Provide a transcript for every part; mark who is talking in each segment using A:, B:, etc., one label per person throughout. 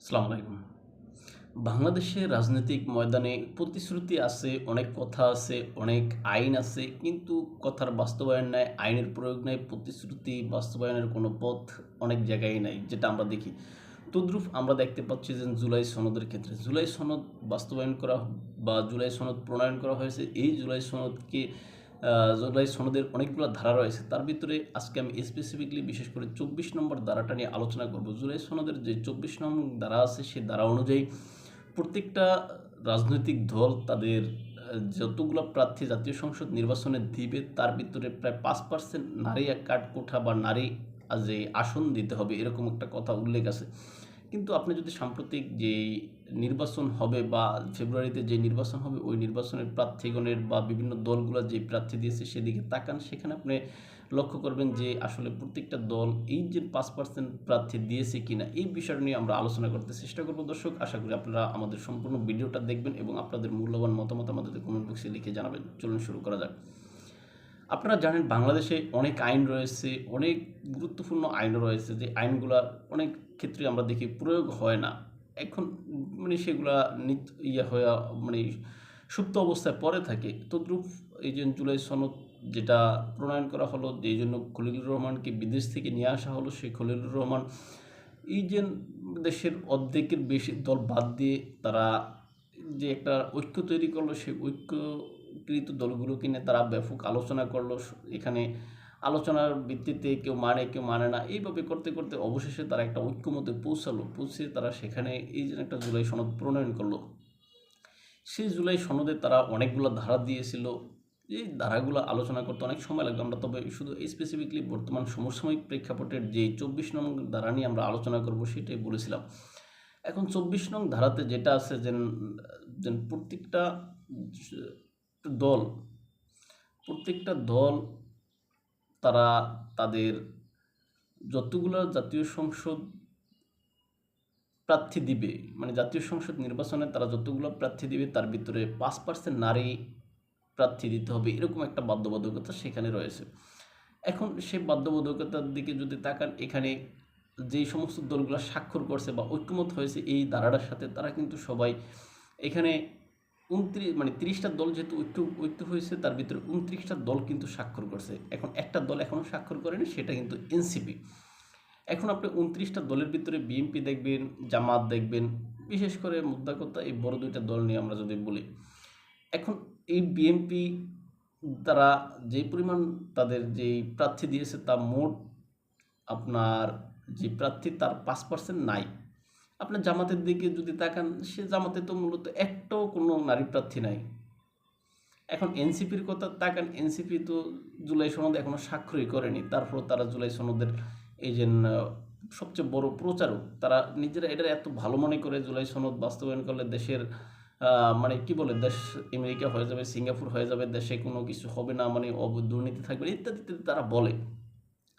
A: আসসালামু আলাইকুম। বাংলাদেশের রাজনৈতিক ময়দানে প্রতিশ্রুতি আছে, অনেক কথা আছে, অনেক আইন আছে, কিন্তু কথার বাস্তবায়ন নাই, আইনের প্রয়োগ নাই, প্রতিশ্রুতি বাস্তবায়নের কোনো পথ অনেক জায়গায় নাই, যেটা আমরা দেখি। তদ্রূপ আমরা দেখতে পাচ্ছি যে জুলাই সনদের ক্ষেত্রে জুলাই সনদ বাস্তবায়ন করা বা জুলাই সনদ প্রণয়ন করা হয়েছে। এই জুলাই সনদকে জুলাই সনদের অনেকগুলো ধারা রয়েছে, তার ভিতরে আজকে আমি স্পেসিফিকলি বিশেষ করে 24 নম্বর ধারাটা নিয়ে আলোচনা করব। জুলাই সনদের যে 24 নম্বর ধারা আছে, সেই ধারা অনুযায়ী প্রত্যেকটা রাজনৈতিক দল তাদের যতগুলো প্রার্থী জাতীয় সংসদ নির্বাচনে দিবে, তার ভিতরে প্রায় 5% নারী কাঠকোঠা বা নারী যে আসন দিতে হবে, এরকম একটা কথা উল্লেখ আছে। কিন্তু আপনি যদি সাম্প্রতিক যে নির্বাচন হবে বা ফেব্রুয়ারিতে যে নির্বাচন হবে, ওই নির্বাচনের প্রার্থীগণের বা বিভিন্ন দলগুলো যে প্রার্থী দিয়েছে সেদিকে তাকান, সেখানে আপনি লক্ষ্য করবেন যে আসলে প্রত্যেকটা দল এই যে 5% প্রার্থী দিয়েছে কিনা, এই বিষয়টা নিয়ে আমরা আলোচনা করতে চেষ্টা করব। দর্শক, আশা করি আপনারা আমাদের সম্পূর্ণ ভিডিওটা দেখবেন এবং আপনাদের মূল্যবান মতামত আমাদের কমেন্ট বক্সে লিখে জানাবেন। চলুন শুরু করা যাক। আপনারা জানেন বাংলাদেশে অনেক আইন রয়েছে, অনেক গুরুত্বপূর্ণ আইনও রয়েছে, যে আইনগুলা অনেক ক্ষেত্রে আমরা দেখি প্রয়োগ হয় না। এখন সেগুলা হয়ে মানে সুপ্ত অবস্থায় পড়ে থাকে। তদ্রূপ এই যে জুলাই সনদ যেটা প্রণয়ন করা হলো, যেই জন্য খলিলুর রহমানকে বিদেশ থেকে নিয়ে আসা হলো, সেই খলিলুর রহমান এই যে দেশের অর্ধেকের বেশি দল বাদ দিয়ে তারা যে একটা ঐক্য তৈরি করলো, সেই ঐক্যকৃত দলগুলোকে নিয়ে তারা ব্যাপক আলোচনা করলো। এখানে আলোচনার ভিত্তিতে কেউ মানে না, এইভাবে করতে করতে অবশেষে তারা একটা ঐক্যমতে পৌঁছে তারা সেখানে এই যে একটা জুলাই সনদ প্রণয়ন করলো। সেই জুলাই সনদে তারা অনেকগুলো ধারা দিয়েছিল। এই ধারাগুলো আলোচনা করতে অনেক সময় লাগবে। আমরা তবে শুধু স্পেসিফিকলি বর্তমান সমসাময়িক প্রেক্ষাপটের যে 24 নং ধারা নিয়ে আমরা আলোচনা করব, সেটাই বলেছিলাম। এখন 24 নং ধারাতে যেটা আছে, যে দল প্রত্যেকটা দল তারা তাদের যতগুলো জাতীয় সংসদ প্রার্থী দিবে, জাতীয় সংসদ নির্বাচনে তারা যতগুলো প্রার্থী দিবে, তার ভিতরে 5% নারী প্রার্থী দিতে হবে, এরকম একটা বাধ্যবাধকতা সেখানে রয়েছে। এখন সেই বাধ্যবাধকতার দিকে যদি তাকান, এখানে যেই সমস্ত দলগুলো স্বাক্ষর করছে বা ঐক্যমত হয়েছে এই ধারাটার সাথে, তারা কিন্তু সবাই এখানে 30টা দল যেহেতু ঐক্য হয়েছে, তার ভিতরে 29টা দল কিন্তু স্বাক্ষর করছে। এখন একটা দল এখনও স্বাক্ষর করেনি, সেটা কিন্তু এনসিপি। এখন আপনি 29টা দলের ভিতরে বিএনপি দেখবেন, জামাত দেখবেন, বিশেষ করে মুদ্রা কথা এই বড় দুইটা দল নিয়ে আমরা যদি বলি, এখন এই বিএনপি তারা যে পরিমাণ তাদের যেই প্রার্থী দিয়েছে, তা মোট আপনার যে প্রার্থী তার 5% নাই। আপনার জামাতের দিকে যদি তাকান, সে জামাতে তো মূলত একটাও কোনো নারী প্রার্থী নাই। এখন এনসিপির কথা তাকান, এনসিপি তো জুলাই সনদ এখনও স্বাক্ষরই করেনি, তারপর তারা জুলাই সনদের এই যে সবচেয়ে বড় প্রচারক, তারা নিজেরা এটা এত ভালো মনে করে জুলাই সনদ বাস্তবায়ন করলে দেশের কি বলে, দেশ আমেরিকা হয়ে যাবে, সিঙ্গাপুর হয়ে যাবে, দেশে কোনো কিছু হবে না, দুর্নীতি থাকবে ইত্যাদি ইত্যাদি তারা বলে।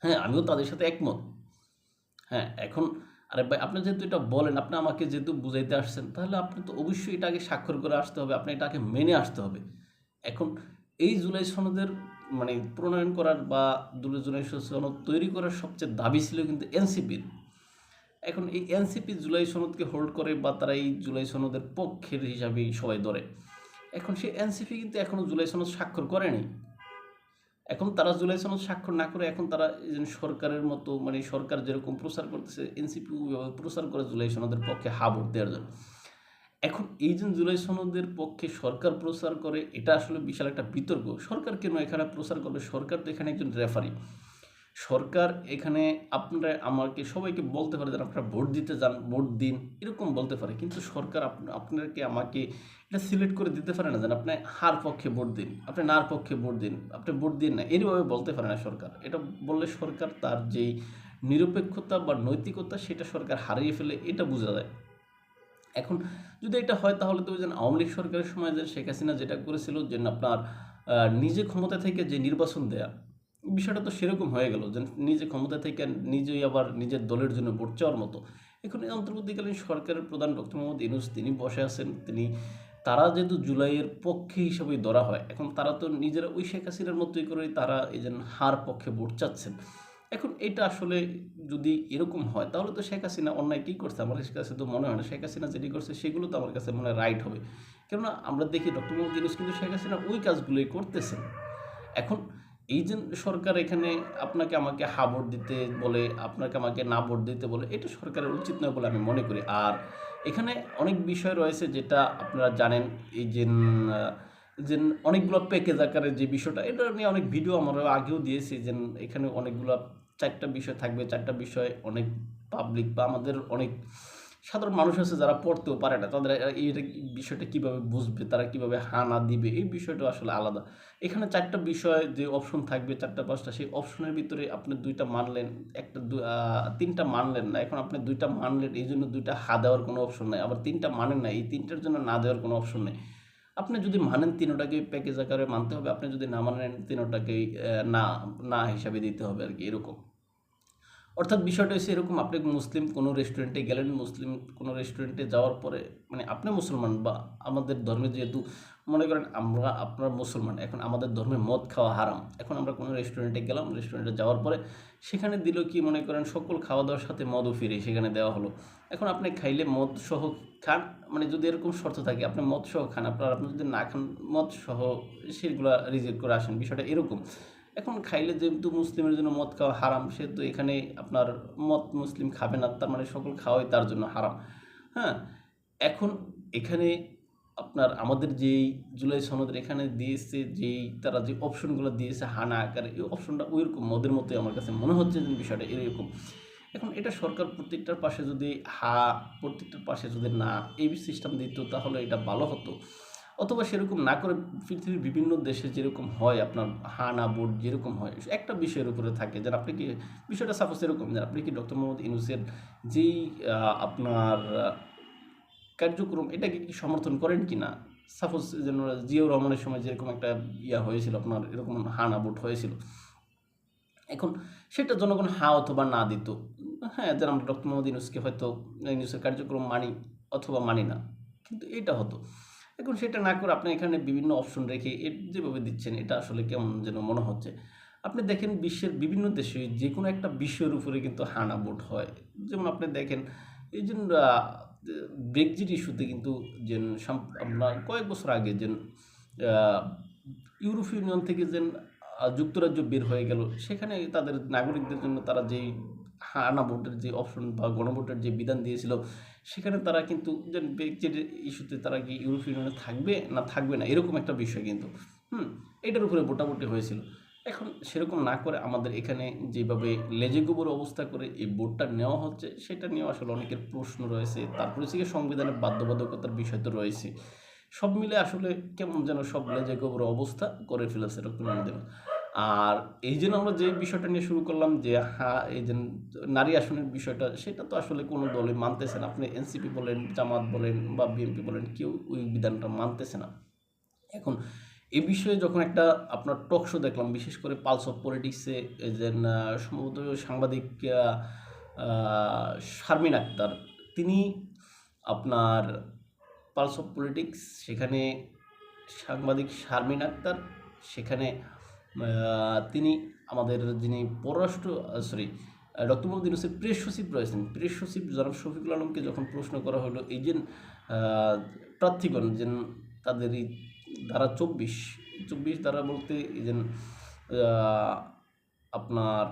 A: হ্যাঁ, আমিও তাদের সাথে একমত। হ্যাঁ, এখন আরে ভাই, আপনি যেহেতু এটা বলেন, আপনি আমাকে যেহেতু বুঝাইতে আসছেন, তাহলে আপনি তো অবশ্যই এটা আগে স্বাক্ষর করে আসতে হবে, আপনি এটাকে মেনে আসতে হবে। এখন এই জুলাই সনদের প্রণয়ন করার বা জুলাই সনদ তৈরি করার সবচেয়ে দাবি ছিল কিন্তু এনসিপির। এখন এই এনসিপি জুলাই সনদকে হোল্ড করে বা তারা এই জুলাই সনদের পক্ষের হিসাবেই সবাই ধরে। এখন সেই এনসিপি কিন্তু এখনও জুলাই সনদ স্বাক্ষর করেনি। এখন তারা জুলাই সনদ স্বাক্ষর না করে এখন তারা সরকারের মতো, সরকার যেরকম প্রচার করতেছে, এনসিপি প্রচার করে জুলাই সনদের পক্ষে হা ভোট দেওয়ার জন্য। এখন এই যে জুলাই সনদের পক্ষে সরকার প্রচার করে, এটা আসলে বিশাল একটা বিতর্ক। সরকার কেন এখানে প্রচার করবে? সরকার তো এখানে একজন রেফারি। সরকার এখানে আপনারা আমাকে সবাইকে বলতে পারে যে আপনারা ভোট দিতে যান, ভোট দিন, এরকম বলতে পারে। কিন্তু সরকার আপনাদেরকে আমাকে এটা সিলেক্ট করে দিতে পারে না যেন আপনি হার পক্ষে ভোট দিন, আপনি নার পক্ষে ভোট দিন, আপনি ভোট দিন না, এইভাবে বলতে পারে না সরকার। এটা বললে সরকার তার যেই নিরপেক্ষতা বা নৈতিকতা, সেটা সরকার হারিয়ে ফেলে, এটা বোঝা যায়। এখন যদি এটা হয়, তাহলে তো যেন আওয়ামী লীগ সরকারের সময় যে শেখ হাসিনা যেটা করেছিল, যে আপনার নিজে ক্ষমতা থেকে যে নির্বাচন দেয়া, বিষয়টা তো সেরকম হয়ে গেল, যে নিজে ক্ষমতা থেকে নিজেই আবার নিজের দলের জন্য ভোট চাওয়ার মতো। এখন এই অন্তর্বর্তীকালীন সরকারের প্রধান ডক্টর মোহাম্মদ ইউনূস তিনি বসে আছেন, তারা যেহেতু জুলাইয়ের পক্ষে হিসাবেই ধরা হয়, এখন তারা তো নিজেরা ওই শেখ হাসিনার মতোই করেই তারা এই যে হার পক্ষে ভোট চাচ্ছেন। এখন এটা আসলে যদি এরকম হয় তাহলে তো শেখ হাসিনা অন্যায় কী করছে আমার কাছে তো মনে হয় না। শেখ হাসিনা যেটি করছে সেগুলো তো আমার কাছে মনে হয় রাইট হবে। কেননা আমরা দেখি ডক্টর মোহাম্মদ ইউনূস কিন্তু শেখ হাসিনা ওই কাজগুলোই করতেছেন। এখন এই যে সরকার এখানে আপনাকে আমাকে হা ভোট দিতে বলে, আপনাকে আমাকে না ভোট দিতে বলে, এটা সরকারের উচিত নয় বলে আমি মনে করি। আর এখানে অনেক বিষয় রয়েছে যেটা আপনারা জানেন, এই যে অনেকগুলো প্যাকেজ আকারে যে বিষয়টা, এটা নিয়ে অনেক ভিডিও আমরা আগেও দিয়েছি যে এখানে অনেকগুলো 4টা বিষয় থাকবে। 4টা বিষয় অনেক পাবলিক বা আমাদের অনেক সাধারণ মানুষ আছে যারা পড়তেও পারে না, তাদের এই বিষয়টা কীভাবে বুঝবে, তারা কীভাবে হা না দিবে, এই বিষয়টা আসলে আলাদা। এখানে 4টা বিষয় যে অপশন থাকবে, 4টা 5টা, সেই অপশনের ভিতরে আপনি 2টা মানলেন, 3টা মানলেন না। এখন আপনি 2টা মানলেন, এই জন্য 2টা হা দেওয়ার কোনো অপশন নেই। আবার 3টা মানেন না, এই 3টার জন্য না দেওয়ার কোনো অপশন নেই। আপনি যদি মানেন 3টাকেই প্যাকেজ আকারে মানতে হবে, আপনি যদি না মানেন 3টাকেই না না হিসাবে দিতে হবে আর কি, এরকম। অর্থাৎ বিষয়টা হচ্ছে এরকম, আপনি মুসলিম কোনো রেস্টুরেন্টে গেলেন, মুসলিম কোনো রেস্টুরেন্টে যাওয়ার পরে, মানে আপনি মুসলমান বা আমাদের ধর্মে যেহেতু মনে করেন আমরা আপনার মুসলমান, এখন আমাদের ধর্মে মদ খাওয়া হারাম। এখন আমরা কোনো রেস্টুরেন্টে গেলাম, রেস্টুরেন্টে যাওয়ার পরে সেখানে দিল কি, মনে করেন সকল খাওয়া দাওয়ার সাথে মদও ফিরে সেখানে দেওয়া হলো। এখন আপনি খাইলে মদ সহ খান, মানে যদি এরকম শর্ত থাকে আপনি মদ সহ খান, আপনি যদি না খান মদ সহ, সেগুলা রিজেক্ট করে আসেন, বিষয়টা এরকম। এখন খাইলে যেহেতু মুসলিমের জন্য মদ খাওয়া হারাম, সেহেতু এখানে আপনার মদ মুসলিম খাবে না, তার মানে সকল খাওয়াই তার জন্য হারাম। হ্যাঁ, এখন এখানে আপনার আমাদের যেই জুলাই সনদের এখানে দিয়েছে, যেই তারা যে অপশনগুলো দিয়েছে হানা আকারে, এই অপশনটা ওইরকম মদের মতোই আমার কাছে মনে হচ্ছে যে বিষয়টা এরকম। এখন এটা সরকার প্রত্যেকটার পাশে যদি হা, প্রত্যেকটার পাশে যদি না, এই সিস্টেম দিত তাহলে এটা ভালো হতো। অথবা সেরকম না করে পৃথিবীর বিভিন্ন দেশে যেরকম হয় আপনার হা না ভোট যেরকম হয় একটা বিষয়ের উপরে থাকে, যেন আপনি কি বিষয়টা সাপোজ এরকম যে আপনি কি ডক্টর মোহাম্মদ ইউনূসের যেই আপনার কার্যক্রম এটাকে কি সমর্থন করেন কি না। সাপোজ যেন জিয়াউর রহমানের সময় যেরকম একটা হয়েছিল, আপনার এরকম হা না ভোট হয়েছিল, এখন সেটা জনগণ হা অথবা না দিত। হ্যাঁ, যেন আমরা ডক্টর মোহাম্মদ ইউনূসকে হয়তো ইউনূসের কার্যক্রম মানি অথবা মানি না, কিন্তু এটা হতো। এখন সেটা না করে আপনি এখানে বিভিন্ন অপশন রেখে যেভাবে দিচ্ছেন, এটা আসলে কেমন যেন মনে হচ্ছে। আপনি দেখেন বিশ্বের বিভিন্ন দেশে যে কোনো একটা বিষয়ের উপরে কিন্তু হানা ভোট হয়। যেমন আপনি দেখেন এই যে ব্রেক্সিট ইস্যুতে কিন্তু যে আপনার কয়েক বছর আগে যে ইউরোপীয় ইউনিয়ন থেকে যে যুক্তরাজ্য বের হয়ে গেল, সেখানে তাদের নাগরিকদের জন্য তারা যেই হানা ভোটের যে অপশন বা গণভোটের যে বিধান দিয়েছিল, সেখানে তারা কিন্তু যে ব্রেক্সিট ইস্যুতে তারা কি ইউরোপীয় ইউনিয়নে থাকবে না থাকবে না, এরকম একটা বিষয় কিন্তু এটার উপরে ভোটাভুটি হয়েছিল। এখন সেরকম না করে আমাদের এখানে যেভাবে লেজে গোবর অবস্থা করে এই ভোটটা নেওয়া হচ্ছে, সেটা নিয়েও আসলে অনেকের প্রশ্ন রয়েছে। তারপরে থেকে সংবিধানের বাধ্যবাধকতার বিষয় তো রয়েছে। সব মিলে আসলে কেমন যেন সব লেজে গোবর অবস্থা করে ফেলেছে ডক্টর মোহাম্মদ ইউনূস। আর এই জন্য আমরা যে বিষয়টা নিয়ে শুরু করলাম যে এই যে নারী আসনের বিষয়টা, সেটা তো আসলে কোনো দলই মানতেছে না। আপনি এনসিপি বলেন, জামাত বলেন বা বিএনপি বলেন, কেউ ওই বিধানটা মানতেছে না। এখন এই বিষয়ে যখন একটা আপনার টক শো দেখলাম, বিশেষ করে পালস অফ পলিটিক্সে যে সম্ভবত সাংবাদিক শারমিন আক্তার, তিনি আপনার পালস অফ পলিটিক্স, সেখানে সাংবাদিক শারমিন আক্তার, সেখানে তিনি আমাদের যিনি পররাষ্ট্র ডক্টর মোহাম্মদ ইউনূসের প্রেস সচিব রয়েছেন, প্রেস সচিব জনাব শফিকুল আলমকে যখন প্রশ্ন করা হলো এই যে প্রার্থীগণ যে তাদের এই ধারা 24 ধারা বলতে এই যে আপনার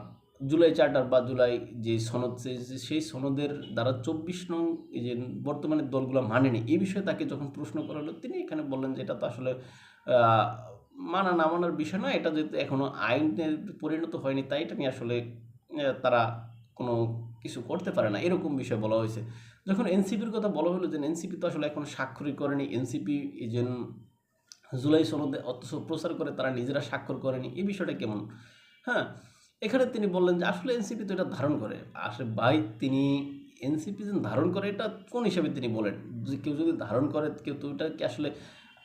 A: জুলাই চার্টার বা জুলাই যে সনদ, সেই সনদের ধারা 24 নং এই যে বর্তমানে দলগুলো মানেনি, এই বিষয়ে তাকে যখন প্রশ্ন করা হলো, তিনি এখানে বললেন যে এটা তো আসলে মানা না মানার বিষয় নয়, এটা যেহেতু এখনও আইনের পরিণত হয়নি, তাই এটা নিয়ে আসলে তারা কোনো কিছু করতে পারে না, এরকম বিষয় বলা হয়েছে। যখন এনসিপির কথা বলা হলো যে এনসিপি তো আসলে এখন স্বাক্ষরই করেনি, এনসিপি এই যে জুলাই সনদে অথচ প্রচার করে তারা নিজেরা স্বাক্ষর করেনি, এই বিষয়টা কেমন। হ্যাঁ, এখানে তিনি বললেন যে আসলে এনসিপি তো এটা ধারণ করে। আসলে ভাই, তিনি এনসিপি যে ধারণ করে এটা কোন হিসাবে তিনি বলেন, যে কেউ যদি ধারণ করে, কেউ তো ওটাকে আসলে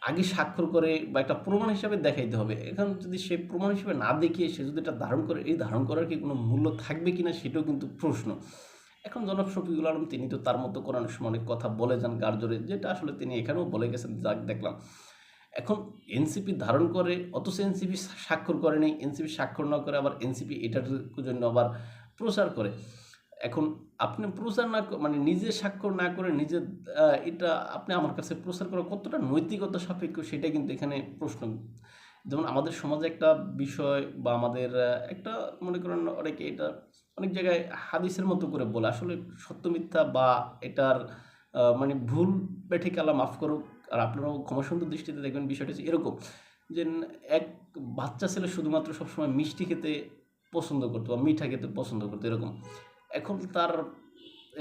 A: আগে স্বাক্ষর করে বা একটা প্রমাণ হিসাবে দেখাইতে হবে। এখন যদি সে প্রমাণ হিসেবে না দেখিয়ে সে যদি এটা ধারণ করে, এই ধারণ করার কি কোনো মূল্য থাকবে কিনা, সেটাও কিন্তু প্রশ্ন। এখন জনাব শফিকুল আলম তিনি তো তার মতো কোরআনের সময় অনেক কথা বলে যান গার জোরে, যেটা আসলে তিনি এখানেও বলে গেছেন, যাক দেখলাম। এখন এনসিপি ধারণ করে অথচ এনসিপি স্বাক্ষর করে নেই, এনসিপি স্বাক্ষর না করে আবার এনসিপি এটার জন্য আবার প্রচার করে। এখন আপনি প্রচার না মানে নিজে স্বাক্ষর না করে নিজে এটা আপনি আমার কাছে প্রচার করা কতটা নৈতিকতা সাপেক্ষ সেটা কিন্তু এখানে প্রশ্ন। যেমন আমাদের সমাজে একটা বিষয় বা আমাদের একটা মনে করেন অনেকে এটা অনেক জায়গায় হাদিসের মতো করে বলে, আসলে সত্য মিথ্যা বা এটার মানে ভুল ব্যাঠিক আল্লাহ মাফ করুক, আর আপনারাও ক্ষমাসুন্দর দৃষ্টিতে দেখবেন বিষয়টা হচ্ছে এরকম যে এক বাচ্চা ছেলে শুধুমাত্র সবসময় মিষ্টি খেতে পছন্দ করতো বা মিঠা খেতে পছন্দ করতো এরকম। এখন তার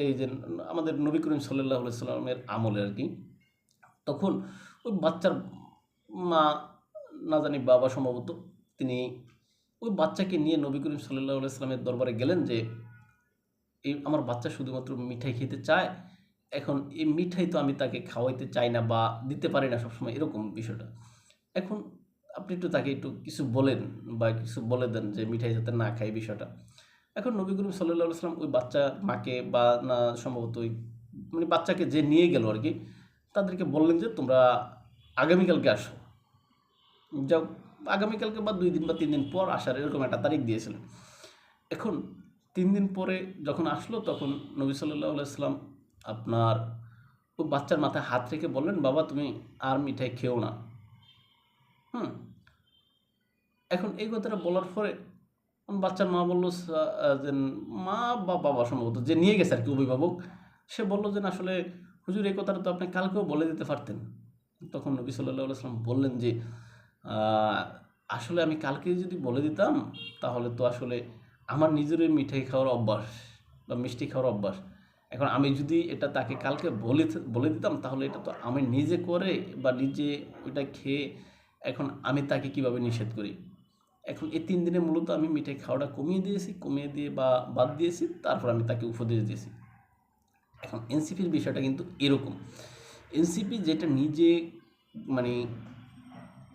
A: এই যে আমাদের নবী করিম সাল্লাল্লাহু আলাইহি সাল্লামের আমলে আর কি, তখন ওই বাচ্চার মা না জানি বাবা সম্ভবত তিনি ওই বাচ্চাকে নিয়ে নবী করিম সাল্লাল্লাহু আলাইহি সাল্লামের দরবারে গেলেন যে এই আমার বাচ্চা শুধুমাত্র মিঠাই খেতে চায়, এখন এই মিঠাই তো আমি তাকে খাওয়াইতে চাই না বা দিতে পারি না সবসময়, এরকম বিষয়টা। এখন আপনি একটু তাকে একটু কিছু বলেন বা কিছু বলে দেন যে মিঠাই যাতে না খায় বিষয়টা। এখন নবী করিম সাল্লাল্লাহু আলাইহি ওয়াসাল্লাম ওই বাচ্চা মাকে বা না সম্ভবত ওই মানে বাচ্চাকে যে নিয়ে গেল আর কি, তাদেরকে বললেন যে তোমরা আগামীকালকে আসো। যাও, আগামীকালকে বা 2 দিন বা 3 দিন পর আসার এরকম একটা তারিখ দিয়েছিলেন। এখন 3 দিন পরে যখন আসলো তখন নবী সাল্লাল্লাহু আলাইহি ওয়াসাল্লাম আপনার ওই বাচ্চার মাথায় হাত রেখে বললেন, বাবা তুমি আর মিঠাই খেও না। হুম। এখন এই কথাটা বলার পরে বাচ্চার মা বলল যে মা বা বাবা সম্ভবত যে নিয়ে গেছে আর কি অভিভাবক, সে বলল যে না আসলে হুজুর এই কথাটা তো আপনি কালকেও বলে দিতে পারতেন। তখন নবী সাল্লাল্লাহু আলাইহি ওয়াসাল্লাম বললেন যে আহ, আসলে আমি কালকে যদি বলে দিতাম তাহলে তো আসলে আমার নিজেরই মিঠাই খাওয়ার অভ্যাস বা মিষ্টি খাওয়ার অভ্যাস। এখন আমি যদি এটা তাকে কালকে বলে দিতাম তাহলে এটা তো আমি নিজে করে বা নিজে ওইটা খেয়ে এখন আমি তাকে কিভাবে নিষেধ করি। এখন এই 3 দিনে মূলত আমি মিঠাই খাওয়াটা কমিয়ে দিয়েছি, কমিয়ে দিয়ে বা বাদ দিয়েছি, তারপর আমি তাকে উপদেশ দিয়েছি। এখন এনসিপির বিষয়টা কিন্তু এরকম, এনসিপি যেটা নিজে মানে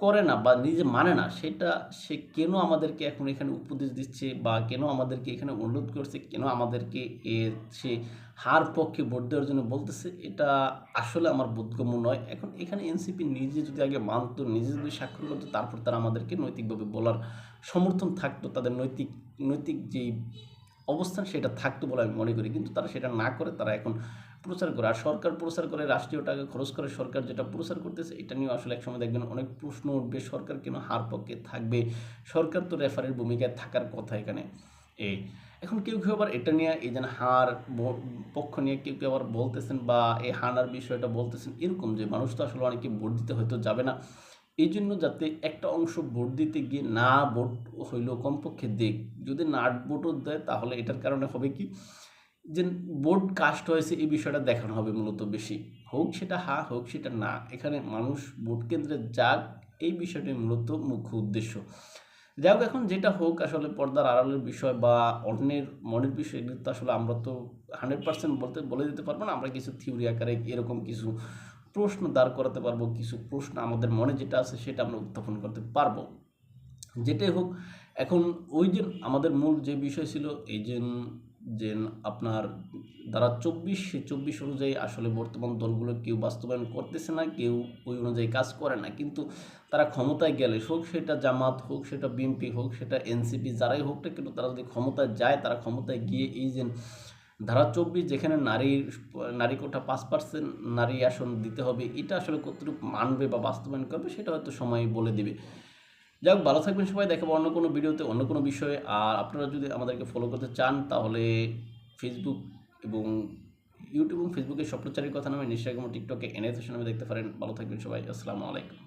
A: করে না বা নিজে মানে না সেটা সে কেন আমাদেরকে এখন এখানে উপদেশ দিচ্ছে বা কেন আমাদেরকে এখানে অনুরোধ করছে, কেন আমাদেরকে সে হার পক্ষে ভোট দেওয়ার জন্য বলতেছে, এটা আসলে আমার বোধগম্য নয়। এখন এখানে এনসিপি নিজে যদি আগে মানতো, নিজে যদি স্বাক্ষর করতো, তারপর তারা আমাদেরকে নৈতিকভাবে বলার সমর্থন থাকতো, তাদের নৈতিক নৈতিক যেই অবস্থান সেটা থাকতো বলে আমি মনে করি। কিন্তু তারা সেটা না করে তারা এখন প্রচার করে, আর সরকার প্রচার করে, রাষ্ট্রীয় টাকা খরচ করে সরকার যেটা প্রচার করতেছে, এটা নিয়েও আসলে একসময় দেখবেন অনেক প্রশ্ন উঠবে, সরকার কেন হার পক্ষে থাকবে, সরকার তো রেফারির ভূমিকায় থাকার কথা এখানে। এই এখন কেউ কেউ আবার এটা নিয়ে এই যেন হার পক্ষ নিয়ে কেউ কেউ আবার বলতেছেন বা এই হানার বিষয়টা বলতেছেন এরকম যে মানুষ তো আসলে অনেকে ভোট দিতে হয়তো যাবে না, এই জন্য যাতে একটা অংশ ভোট দিতে গিয়ে না ভোট হইলেও কমপক্ষে দেখ, যদি না ভোটও দেয় তাহলে এটার কারণে হবে কি যে ভোট কাস্ট হয়েছে এই বিষয়টা দেখানো হবে মূলত বেশি, হোক সেটা হ্যাঁ হোক সেটা না, এখানে মানুষ ভোট কেন্দ্রে যাক এই বিষয়টাই মূলত মুখ্য উদ্দেশ্য। যাই হোক, এখন যেটা হোক আসলে পর্দার আড়ালের বিষয় বা অন্যের মনের বিষয়, এগুলো তো আসলে আমরা তো 100% বলে দিতে পারবো না। আমরা কিছু থিওরি আকারে এরকম কিছু প্রশ্ন দাঁড় করাতে পারবো, কিছু প্রশ্ন আমাদের মনে যেটা আছে সেটা আমরা উত্থাপন করতে পারবো। যেটাই হোক, এখন ওই যে আমাদের মূল যে বিষয় ছিল এই যে আপনার ধারা 24, সেই 24 অনুযায়ী আসলে বর্তমান দলগুলো কেউ বাস্তবায়ন করতেছে না, কেউ ওই অনুযায়ী কাজ করে না। কিন্তু তারা ক্ষমতায় গেলে, হোক সেটা জামাত, হোক সেটা বিএনপি, হোক সেটা এনসিপি, যারাই হোক না কিন্তু তারা যদি ক্ষমতায় যায়, তারা ক্ষমতায় গিয়ে এই যে ধারা 24 যেখানে নারী কোটা 5% নারী আসন দিতে হবে, এটা আসলে কতটুকু মানবে বা বাস্তবায়ন করবে সেটা হয়তো সময় বলে দিবে। যাই হোক, ভালো থাকবেন সবাই, দেখাবো অন্য কোনো ভিডিওতে অন্য কোনো বিষয়ে। আর আপনারা যদি আমাদেরকে ফলো করতে চান তাহলে ফেসবুক এবং ইউটিউব এবং ফেসবুকে স্বপ্নচারীর কথা নামে, ইনস্টাগ্রাম ও টিকটকে এনএস নামে দেখতে পারেন। ভালো থাকবেন সবাই, আসসালামু আলাইকুম।